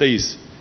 23,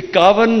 51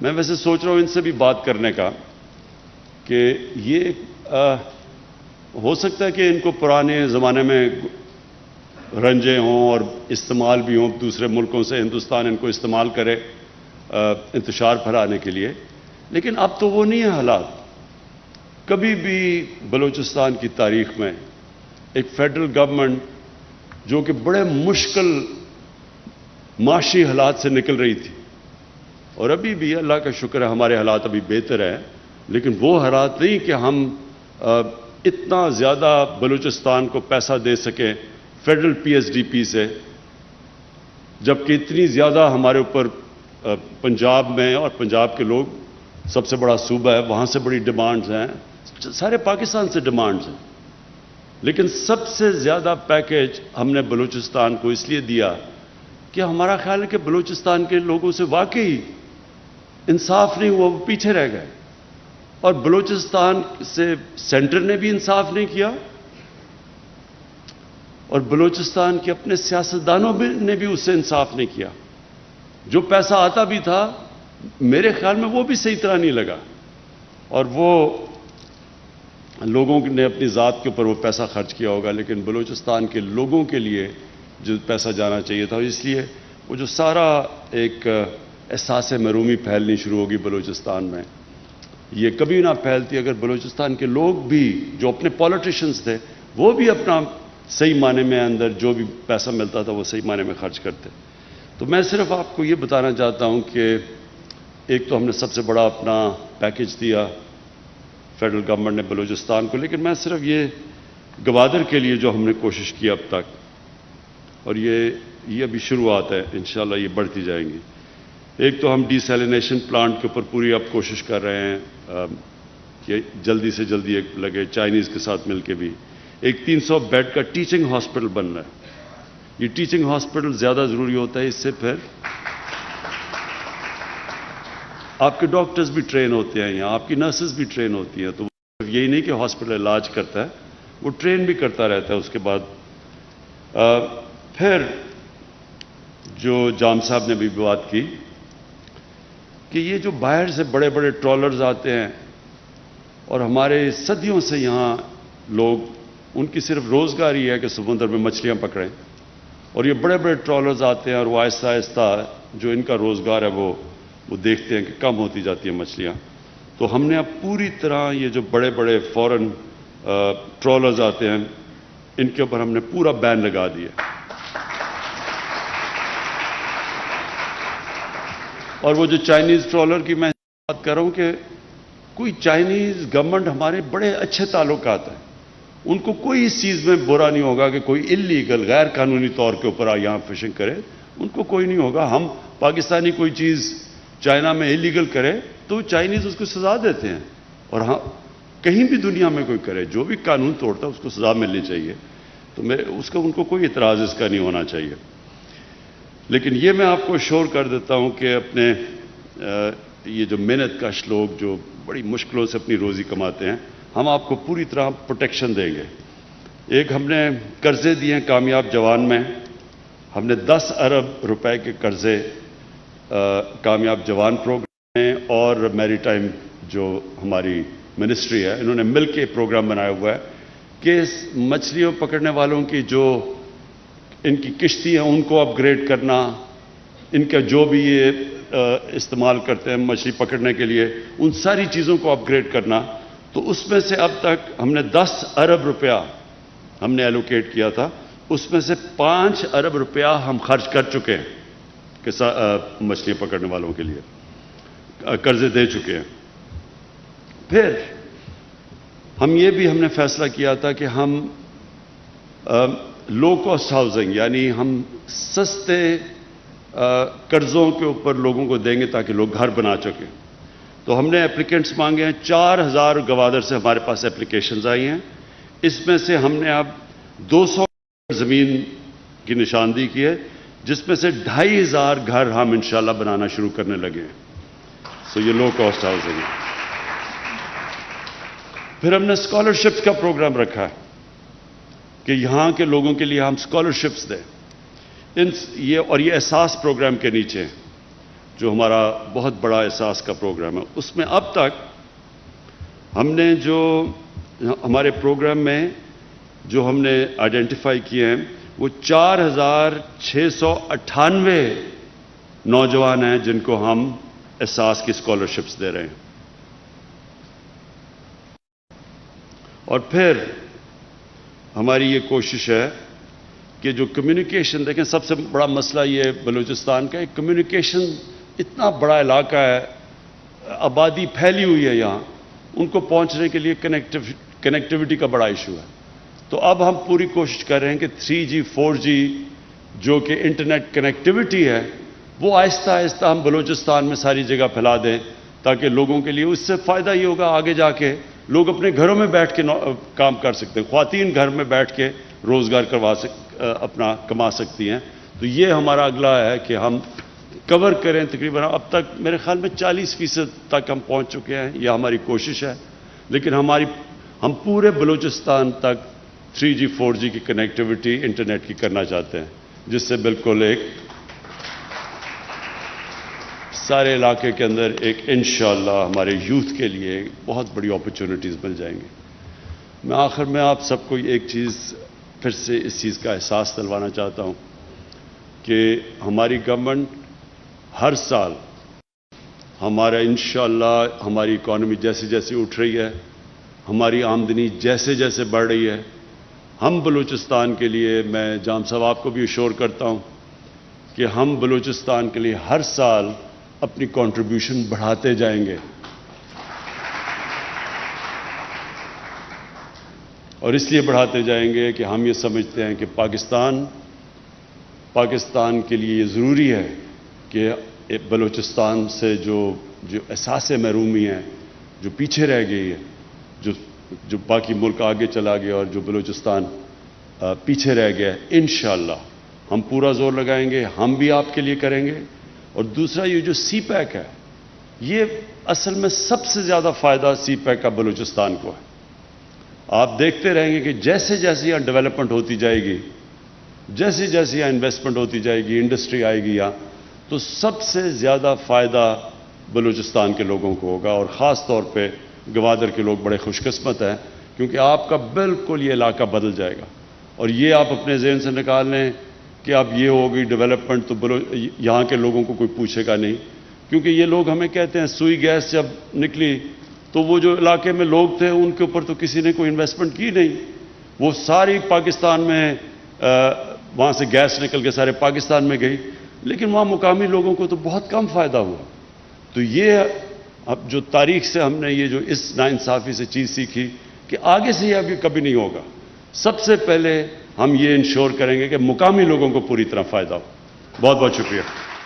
میں ویسے سوچ رہا ہوں ان سے بھی بات کرنے کا کہ یہ ہو سکتا ہے کہ ان کو پرانے زمانے میں رنجے ہوں اور استعمال بھی ہوں دوسرے ملکوں سے، ہندوستان ان کو استعمال کرے انتشار پھیلانے کے لیے، لیکن اب تو وہ نہیں ہے حالات۔ کبھی بھی بلوچستان کی تاریخ میں ایک فیڈرل گورنمنٹ جو کہ بڑے مشکل معاشی حالات سے نکل رہی تھی، اور ابھی بھی اللہ کا شکر ہے ہمارے حالات ابھی بہتر ہیں، لیکن وہ حالات نہیں کہ ہم اتنا زیادہ بلوچستان کو پیسہ دے سکیں federal P S D P سے، جبکہ اتنی زیادہ ہمارے اوپر پنجاب میں، اور پنجاب کے لوگ سب سے بڑا صوبہ ہے، وہاں سے بڑی ڈیمانڈز ہیں، سارے پاکستان سے ڈیمانڈز ہیں، لیکن سب سے زیادہ پیکیج ہم نے بلوچستان کو اس لیے دیا کہ ہمارا خیال ہے کہ بلوچستان کے لوگوں سے واقعی انصاف نہیں ہوا، وہ پیچھے رہ گئے، اور بلوچستان سے سینٹر نے بھی انصاف نہیں کیا، اور بلوچستان کے اپنے سیاستدانوں نے بھی اس سے انصاف نہیں کیا۔ جو پیسہ آتا بھی تھا میرے خیال میں وہ بھی صحیح طرح نہیں لگا، اور وہ لوگوں نے اپنی ذات کے اوپر وہ پیسہ خرچ کیا ہوگا، لیکن بلوچستان کے لوگوں کے لیے جو پیسہ جانا چاہیے تھا، اس لیے وہ جو سارا ایک احساس محرومی پھیلنی شروع ہوگی بلوچستان میں، یہ کبھی نہ پھیلتی اگر بلوچستان کے لوگ بھی جو اپنے پولیٹیشنز تھے وہ بھی اپنا صحیح معنی میں اندر جو بھی پیسہ ملتا تھا وہ صحیح معنی میں خرچ کرتے۔ تو میں صرف آپ کو یہ بتانا چاہتا ہوں کہ ایک تو ہم نے سب سے بڑا اپنا پیکیج دیا فیڈرل گورنمنٹ نے بلوچستان کو، لیکن میں صرف یہ گوادر کے لیے جو ہم نے کوشش کی اب تک، اور یہ ابھی شروعات ہے، انشاءاللہ یہ بڑھتی جائیں گی۔ ایک تو ہم ڈی سیلینیشن پلانٹ کے اوپر پوری اب کوشش کر رہے ہیں کہ جلدی سے جلدی ایک لگے، چائنیز کے ساتھ مل کے بھی۔ ایک 300 بیڈ کا ٹیچنگ ہاسپٹل بن رہا ہے۔ یہ ٹیچنگ ہاسپٹل زیادہ ضروری ہوتا ہے، اس سے پھر آپ کے ڈاکٹرز بھی ٹرین ہوتے ہیں یہاں، آپ کی نرسز بھی ٹرین ہوتی ہیں، تو یہی نہیں کہ ہاسپٹل علاج کرتا ہے، وہ ٹرین بھی کرتا رہتا ہے۔ اس کے بعد پھر جو جام صاحب نے بھی بات کی کہ یہ جو باہر سے بڑے بڑے ٹرالرز آتے ہیں اور ہمارے صدیوں سے یہاں لوگ، ان کی صرف روزگار ہی ہے کہ سمندر میں مچھلیاں پکڑیں، اور یہ بڑے بڑے ٹرالرز آتے ہیں اور وہ آہستہ آہستہ جو ان کا روزگار ہے وہ دیکھتے ہیں کہ کم ہوتی جاتی ہیں مچھلیاں۔ تو ہم نے اب پوری طرح یہ جو بڑے بڑے فورن ٹرالرز آتے ہیں ان کے اوپر ہم نے پورا بین لگا دیا، اور وہ جو چائنیز ٹرالر کی میں بات کر رہا ہوں کہ کوئی چائنیز گورنمنٹ ہمارے بڑے اچھے تعلقات ہیں، ان کو کوئی اس چیز میں برا نہیں ہوگا کہ کوئی اللیگل غیر قانونی طور کے اوپر یہاں فشنگ کرے، ان کو کوئی نہیں ہوگا۔ ہم پاکستانی کوئی چیز چائنا میں اللیگل کرے تو چائنیز اس کو سزا دیتے ہیں، اور ہاں کہیں بھی دنیا میں کوئی کرے جو بھی قانون توڑتا ہے اس کو سزا ملنی چاہیے، تو اس کا ان کو کوئی اعتراض اس کا نہیں ہونا چاہیے۔ لیکن یہ میں آپ کو شور کر دیتا ہوں کہ اپنے یہ جو محنت کش لوگ جو بڑی مشکلوں سے اپنی روزی کماتے ہیں، ہم آپ کو پوری طرح پروٹیکشن دیں گے۔ ایک ہم نے قرضے دیے ہیں کامیاب جوان میں، ہم نے 10 ارب روپے کے قرضے کامیاب جوان پروگرام میں اور میری ٹائم جو ہماری منسٹری ہے انہوں نے مل کے پروگرام بنایا ہوا ہے کہ مچھلیوں پکڑنے والوں کی جو ان کی کشتی ہیں ان کو اپ گریڈ کرنا، ان کا جو بھی یہ استعمال کرتے ہیں مچھلی پکڑنے کے لیے ان ساری چیزوں کو اپ گریڈ کرنا۔ تو اس میں سے اب تک ہم نے 10 ارب روپیہ ہم نے ایلوکیٹ کیا تھا، اس میں سے 5 ارب روپیہ ہم خرچ کر چکے ہیں کہ مچھلیاں پکڑنے والوں کے لیے قرضے دے چکے ہیں۔ پھر ہم نے فیصلہ کیا تھا کہ ہم لو کاسٹ ہاؤسنگ یعنی ہم سستے قرضوں کے اوپر لوگوں کو دیں گے تاکہ لوگ گھر بنا سکیں۔ تو ہم نے اپلیکینٹس مانگے ہیں، 4000 گوادر سے ہمارے پاس اپلیکیشنز آئی ہیں، اس میں سے ہم نے اب 200 زمین کی نشاندہی کی ہے، جس میں سے 2500 گھر ہم انشاءاللہ بنانا شروع کرنے لگے ہیں۔ سو یہ لو کاسٹ ہاؤسنگ ہے۔ پھر ہم نے اسکالرشپس کا پروگرام رکھا ہے کہ یہاں کے لوگوں کے لیے ہم اسکالرشپس دیں، یہ احساس پروگرام کے نیچے جو ہمارا بہت بڑا احساس کا پروگرام ہے، اس میں اب تک ہم نے جو ہمارے پروگرام میں جو ہم نے آئیڈینٹیفائی کیے ہیں وہ 4698 نوجوان ہیں جن کو ہم احساس کی اسکالرشپس دے رہے ہیں. اور پھر ہماری یہ کوشش ہے کہ جو کمیونیکیشن، دیکھیں سب سے بڑا مسئلہ یہ بلوچستان کا ہے، کمیونیکیشن اتنا بڑا علاقہ ہے، آبادی پھیلی ہوئی ہے یہاں، ان کو پہنچنے کے لیے کنیکٹیوٹی کا بڑا ایشو ہے. تو اب ہم پوری کوشش کر رہے ہیں کہ 3G 4G جو کہ انٹرنیٹ کنیکٹیوٹی ہے وہ آہستہ آہستہ ہم بلوچستان میں ساری جگہ پھیلا دیں، تاکہ لوگوں کے لیے اس سے فائدہ یہ ہوگا آگے جا کے لوگ اپنے گھروں میں بیٹھ کے کام کر سکتے ہیں، خواتین گھر میں بیٹھ کے روزگار اپنا کما سکتی ہیں. تو یہ ہمارا اگلا ہے کہ ہم کور کریں. تقریباً اب تک میرے خیال میں 40% تک ہم پہنچ چکے ہیں، یہ ہماری کوشش ہے. لیکن ہم پورے بلوچستان تک 3G 4G کی کنیکٹیوٹی انٹرنیٹ کی کرنا چاہتے ہیں، جس سے بالکل ایک سارے علاقے کے اندر ایک انشاءاللہ ہمارے یوتھ کے لیے بہت بڑی اپرچونٹیز مل جائیں گے. میں آخر میں آپ سب کو ایک چیز پھر سے اس چیز کا احساس دلوانا چاہتا ہوں کہ ہماری گورنمنٹ ہر سال ہمارا انشاءاللہ ہماری اکانومی جیسے جیسے اٹھ رہی ہے، ہماری آمدنی جیسے جیسے بڑھ رہی ہے، ہم بلوچستان کے لیے، میں جام صاحب آپ کو بھی اشور کرتا ہوں کہ ہم بلوچستان کے لیے ہر سال اپنی کنٹریبیوشن بڑھاتے جائیں گے. اور اس لیے بڑھاتے جائیں گے کہ ہم یہ سمجھتے ہیں کہ پاکستان کے لیے یہ ضروری ہے کہ بلوچستان سے جو احساس محرومی ہے، جو پیچھے رہ گئی ہے، جو باقی ملک آگے چلا گیا اور جو بلوچستان پیچھے رہ گیا ہے، انشاءاللہ ہم پورا زور لگائیں گے، ہم بھی آپ کے لیے کریں گے. اور دوسرا یہ جو سی پیک ہے، یہ اصل میں سب سے زیادہ فائدہ سی پیک کا بلوچستان کو ہے. آپ دیکھتے رہیں گے کہ جیسے جیسے یہاں ڈیولپمنٹ ہوتی جائے گی، جیسے جیسے یہاں انویسٹمنٹ ہوتی جائے گی، انڈسٹری آئے گی یہاں، تو سب سے زیادہ فائدہ بلوچستان کے لوگوں کو ہوگا. اور خاص طور پہ گوادر کے لوگ بڑے خوش قسمت ہیں، کیونکہ آپ کا بالکل یہ علاقہ بدل جائے گا. اور یہ آپ اپنے ذہن سے نکال لیں کہ اب یہ ہوگی ڈیولپمنٹ تو یہاں کے لوگوں کو کوئی پوچھے گا نہیں. کیونکہ یہ لوگ ہمیں کہتے ہیں سوئی گیس جب نکلی تو وہ جو علاقے میں لوگ تھے ان کے اوپر تو کسی نے کوئی انویسٹمنٹ کی نہیں، وہ ساری پاکستان میں وہاں سے گیس نکل کے سارے پاکستان میں گئی، لیکن وہاں مقامی لوگوں کو تو بہت کم فائدہ ہوا. تو یہ اب جو تاریخ سے ہم نے یہ جو اس ناانصافی سے چیز سیکھی کہ آگے سے یہ ابھی کبھی نہیں ہوگا. سب سے پہلے ہم یہ انشور کریں گے کہ مقامی لوگوں کو پوری طرح فائدہ ہو. بہت بہت شکریہ.